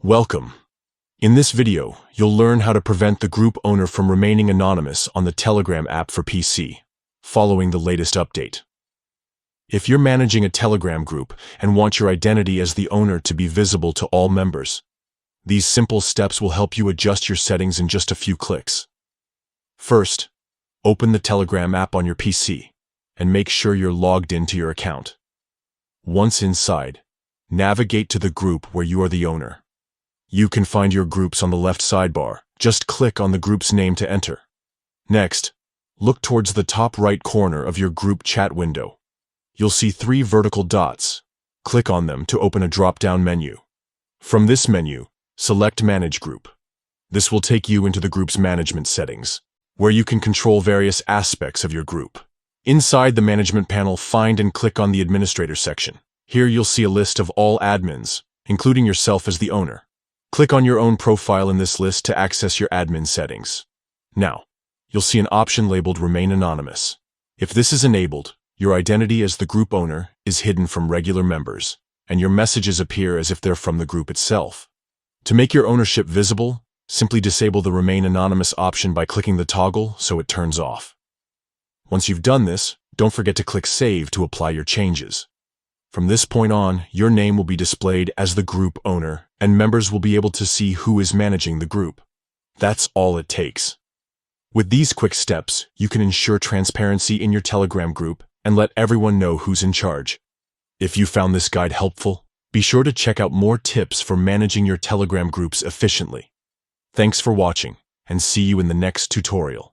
Welcome. In this video, you'll learn how to prevent the group owner from remaining anonymous on the Telegram app for PC, following the latest update. If you're managing a Telegram group and want your identity as the owner to be visible to all members, these simple steps will help you adjust your settings in just a few clicks. First, open the Telegram app on your PC and make sure you're logged into your account. Once inside, navigate to the group where you are the owner. You can find your groups on the left sidebar. Just click on the group's name to enter. Next, look towards the top right corner of your group chat window. You'll see 3 vertical dots. Click on them to open a drop-down menu. From this menu, select Manage Group. This will take you into the group's management settings, where you can control various aspects of your group. Inside the management panel, find and click on the Administrator section. Here you'll see a list of all admins, including yourself as the owner. Click on your own profile in this list to access your admin settings. Now, you'll see an option labeled Remain Anonymous. If this is enabled, your identity as the group owner is hidden from regular members, and your messages appear as if they're from the group itself. To make your ownership visible, simply disable the Remain Anonymous option by clicking the toggle so it turns off. Once you've done this, don't forget to click Save to apply your changes. From this point on, your name will be displayed as the group owner, and members will be able to see who is managing the group. That's all it takes. With these quick steps, you can ensure transparency in your Telegram group and let everyone know who's in charge. If you found this guide helpful, be sure to check out more tips for managing your Telegram groups efficiently. Thanks for watching, and see you in the next tutorial.